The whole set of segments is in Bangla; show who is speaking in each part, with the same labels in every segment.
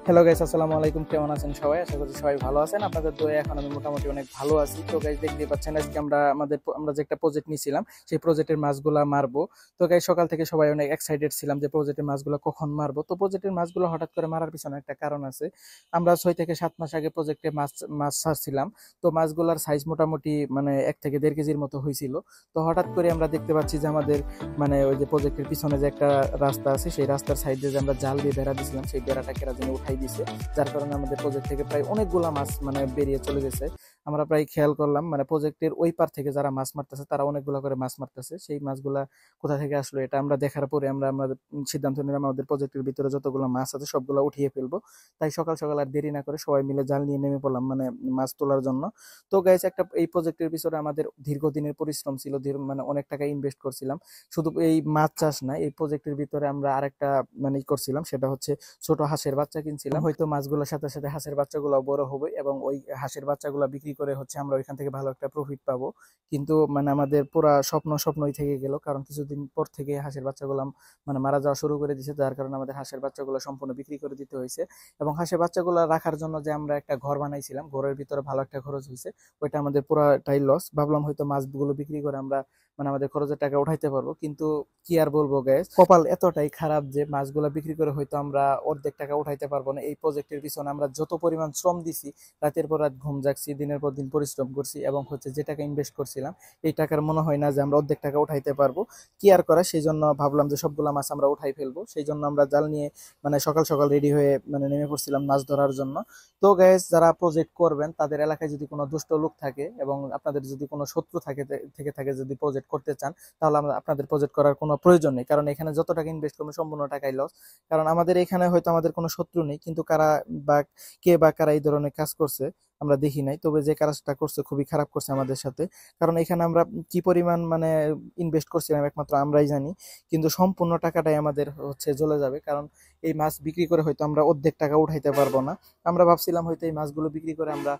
Speaker 1: হ্যালো গাইস, আসসালামু আলাইকুম। কেমন আছেন সবাই? আশা করছি সবাই ভালো আছেন। আপনাদের দোয়ায় এখন আমি মোটামুটি অনেক ভালো আছি। তো গাইস, দেখতেই পাচ্ছেন আজকে আমরা যে একটা প্রজেক্ট নিয়েছিলাম, সেই প্রজেক্টের মাছগুলা মারবো। তো গাইস, সকাল থেকে সবাই অনেক এক্সাইটেড ছিলাম যে প্রজেক্টের মাছগুলো কখন মারবো। তো প্রজেক্টের মাছগুলো হঠাৎ করে মারার পিছনে একটা কারণ আছে। আমরা 6 থেকে 7 মাস আগে প্রজেক্টে মাছ মাছ ছাড়ছিলাম। তো মাছগুলার সাইজ মোটামুটি মানে 1 থেকে 1.5 কেজির মতো হয়েছিল। তো হঠাৎ করে আমরা দেখতে পাচ্ছি যে আমাদের ওই যে প্রজেক্টের পিছনে যে একটা রাস্তা আছে, সেই রাস্তার সাইডে যে আমরা জাল দিয়ে বেড়া দিয়েছিলাম, সেই বেড়াটা কেরা যেন উঠাই দিছে। যার কারণে আমাদের প্রজেক্ট থেকে প্রায় অনেকগুলা মাছ বেরিয়ে চলে গেছে। আমরা প্রায় খেয়াল করলাম প্রজেক্টের ওই পার থেকে যারা মাছ মারতেছে তারা অনেকগুলা করে মাছ মারতেছে। সেই মাছগুলা কোথা থেকে আসলো এটা আমরা দেখার পরে আমরা আমাদের সিদ্ধান্ত নিলাম আমাদের প্রজেক্টের ভিতরে যতগুলো মাছ আছে সবগুলো উঠিয়ে ফেলবো। তাই সকাল সকাল আর দেরি না করে সবাই মিলে জাল নিয়ে নেমে পড়লাম মাছ তোলার জন্য। তো গাইস, এই প্রজেক্টের পিছনে আমাদের দীর্ঘদিনের পরিশ্রম ছিল, অনেক টাকা ইনভেস্ট করছিলাম। শুধু এই মাছ চাষ না, এই প্রজেক্টের ভিতরে আমরা আরেকটা করছিলাম, সেটা হচ্ছে ছোট হাঁসের বাচ্চা কিনছিলাম। হয়তো মাছগুলোর সাথে সাথে হাঁসের বাচ্চাগুলো বড় হবে এবং ওই হাঁসের বাচ্চাগুলো বিক্রি করে আমরা ওইখান থেকে ভালো একটা প্রফিট পাবো। কিন্তু আমাদের পুরা স্বপ্নই থেকে গেল, কারণ কিছুদিন পর থেকে হাঁসের বাচ্চাগুলো মারা যাওয়া শুরু করে দিয়েছে। যার কারণে আমাদের হাঁসের বাচ্চাগুলো সম্পূর্ণ বিক্রি করে দিতে হয়েছে। এবং হাঁসের বাচ্চাগুলো রাখার জন্য যে আমরা একটা ঘর বানাইছিলাম, ঘরের ভিতরে ভালো একটা খরচ হয়েছে। ওইটা আমাদের পুরাটাই লস। ভাবলাম হয়তো মাছগুলো বিক্রি করে আমরা আমাদের খরচের টাকা উঠাইতে পারবো, কিন্তু কি আর বলবো গ্যাস, কপাল এতটাই খারাপ যে মাছগুলা বিক্রি করে হয়তো আমরা অর্ধেক টাকা উঠাইতে পারবো না। এই প্রজেক্টের পিছনে আমরা যত পরিমাণ শ্রম দিছি, রাতের পর রাত ঘুম জাগছি, দিনের পর দিন পরিশ্রম করছি, এবং যে টাকা ইনভেস্ট করছিলাম এই টাকার মনে হয় না যে আমরা অর্ধেক টাকা উঠাইতে পারবো। কি আর করা, সেই জন্য ভাবলাম যে সবগুলা মাছ আমরা উঠাই ফেলবো। সেই জন্য আমরা জাল নিয়ে সকাল সকাল রেডি হয়ে নেমে পড়ছিলাম মাছ ধরার জন্য। তো গ্যাস, যারা প্রজেক্ট করবেন তাদের এলাকায় যদি কোনো দুষ্ট লোক থাকে এবং আপনাদের যদি কোনো শত্রু থাকে যদি প্রজেক্ট করতে চান, তাহলে আপনাদের প্রজেক্ট করার কোনো প্রয়োজন নেই। কারণ এখানে যত টাকা ইনভেস্ট করবেন সম্পূর্ণ টাকাই লস। কারণ আমাদের এখানে হয়তো আমাদের কোনো শত্রু নেই, কিন্তু কারা এই ধরনের কাজ করছে আমরা দেখি নাই। তবে যে কাজটা করছে খুবই খারাপ করছে আমাদের সাথে। কারণ এখানে আমরা কি পরিমাণ ইনভেস্ট করছিলাম একমাত্র আমরাই জানি। কিন্তু সম্পূর্ণ টাকাটাই আমাদের চলে যাবে, কারণ এই মাছ বিক্রি করে হয়তো আমরা অর্ধেক টাকা উঠাইতে পারবো না। আমরা ভাবছিলাম হয়তো এই মাছগুলো বিক্রি করে আমরা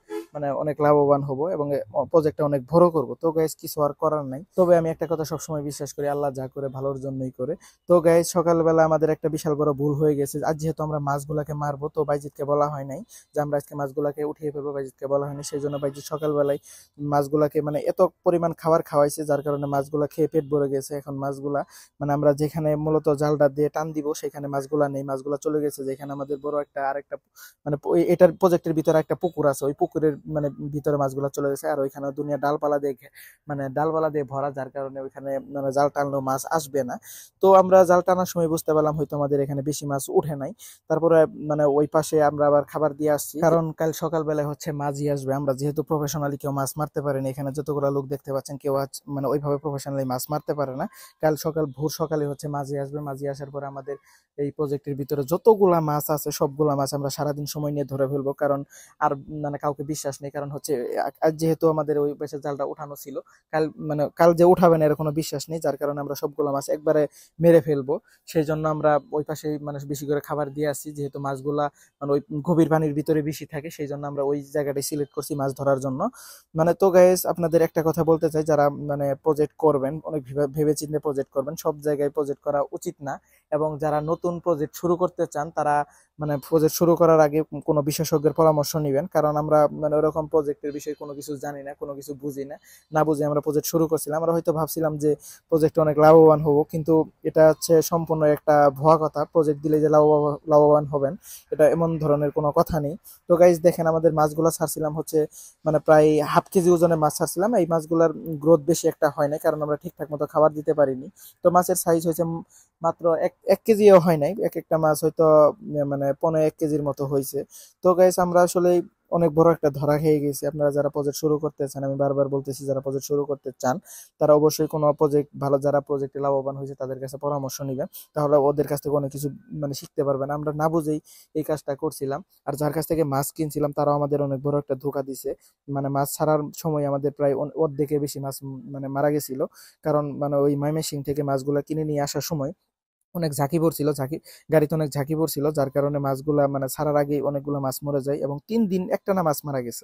Speaker 1: অনেক লাভবান হব এবং প্রজেক্টটা অনেক বড় করব। তো গাইস, কিছু আর করার নাই। তবে আমি একটা কথা সবসময় বিশ্বাস করি, আল্লাহ যা করে ভালোর জন্যই করে। তো গাইস, সকালবেলা আমাদের একটা বিশাল বড় ভুল হয়ে গেছে। আজ যেহেতু আমরা মাছগুলাকে মারবো, তো বাইজিৎকে বলা হয় নাই যে আমরা আজকে মাছগুলাকে উঠিয়ে ফেলবো। বাইজিৎকে বলা হয়নি, সেই জন্য বাইজিৎ সকালবেলায় মাছগুলাকে এত পরিমাণ খাবার খাওয়াইছে, যার কারণে মাছগুলা খেয়ে পেট ভরে গেছে। এখন মাছগুলা আমরা যেখানে মূলত জালটা দিয়ে টান দিব, সেখানে মাছগুলা নেই। মাছগুলা চলে গেছে যেখানে আমাদের বড় একটা আরেকটা এটার প্রজেক্টের ভিতরে একটা পুকুর আছে, ওই পুকুরের ভিতরে মাছগুলা চলে গেছে। আর ওইখানে দুনিয়া ডালপালা দিয়ে ভরা, যার কারণে ওইখানে জাল টানলেও মাছ আসবে না। তো আমরা জাল টানার সময় বুঝতে পারলাম হয়তো আমাদের এখানে বেশি মাছ উঠে নাই। তারপরে ওই পাশে আমরা আবার খাবার দিয়ে আসছি, কারণ কাল সকালবেলায় মাছই আসবে। আমরা যেহেতু প্রফেশনালি কেউ মাছ মারতে পারেনি, এখানে যতগুলো লোক দেখতে পাচ্ছেন কেউ ওইভাবে প্রফেশনালি মাছ মারতে পারে না। কাল ভোর সকালে মাঝি আসবে। মাঝি আসার পরে আমাদের এই প্রজেক্টের ভিতরে যতগুলা মাছ আছে সবগুলা মাছ আমরা সারাদিন সময় নিয়ে ধরে ফেলবো। কারণ আর কাউকে বিশ্বাস নেই, কারণ আজ যেহেতু আমাদের ওই পাশে জালটা উঠানো ছিল, কাল যে উঠাবে না এর কোনো বিশ্বাস নেই। যার কারণে আমরা সবগুলো মাছ একবারে মেরে ফেলবো। সেই জন্য আমরা ওই পাশে বেশি করে খাবার দিয়ে আসছি, যেহেতু মাছগুলা ওই গভীর পানির ভিতরে বেশি থাকে। সেই জন্য আমরা ওই জায়গাটাই সিলেক্ট করছি মাছ ধরার জন্য। তো গাইস, আপনাদের একটা কথা বলতে চাই, যারা প্রজেক্ট করবেন অনেক ভেবে চিন্তে প্রজেক্ট করবেন। সব জায়গায় প্রজেক্ট করা উচিত না। এবং যারা নতুন প্রজেক্ট শুরু করতে চান তারা প্রজেক্ট শুরু করার আগে কোনো বিশেষজ্ঞের পরামর্শ নেবেন। কারণ আমরা ওরকম প্রজেক্টের বিষয়ে কোনো কিছু জানি না, কোনো কিছু বুঝি না বুঝে আমরা প্রজেক্ট শুরু করছিলাম। আমরা হয়তো ভাবছিলাম যে প্রজেক্টে অনেক লাভবান হব, কিন্তু এটা সম্পূর্ণ একটা ভুয়া কথা। প্রজেক্ট দিলে যে লাভবান হবেন, এটা এমন ধরনের কোনো কথা নেই। তো গাইজ, দেখেন আমাদের মাছগুলা ছাড়ছিলাম প্রায় হাফ কেজি ওজনের মাছ ছাড়ছিলাম। এই মাছগুলার গ্রোথ বেশি একটা হয় নাই, কারণ আমরা ঠিকঠাক মতো খাবার দিতে পারিনি। তো মাছের সাইজ হয়েছে মাত্র এক কেজিও হয় নাই। এক একটা মাছ হয়তো 1.5 কেজির মতো হয়েছে। তো গাইস, আমরা আসলে অনেক বড় একটা ধরা খেয়ে গেছি। আপনারা যারা প্রজেক্ট শুরু করতে চান, আমি বারবার বলতেছি, যারা প্রজেক্ট শুরু করতে চান তারা অবশ্যই কোনো প্রজেক্ট যারা প্রজেক্টে লাভবান হয়েছে তাদের কাছে পরামর্শ নেবেন। তাহলে ওদের কাছ থেকে অনেক কিছু শিখতে পারবেন। আমরা না বুঝেই এই কাজটা করছিলাম। আর যার কাছ থেকে মাছ কিনছিলাম তারাও আমাদের অনেক বড় একটা ধোঁকা দিছে। মাছ ছাড়ার সময় আমাদের প্রায় অর্ধেকের বেশি মাছ মারা গেছিল। কারণ ওই ময়মনসিংহ থেকে মাছগুলা কিনে নিয়ে আসার সময় অনেক ঝাঁকি পড়ছিল, গাড়িতে অনেক ঝাঁকি পড়ছিল, যার কারণে মাছগুলা ছাড়ার আগেই অনেকগুলো মাছ মরে যায় এবং 3 দিন একটানা মাছ মারা গেছে।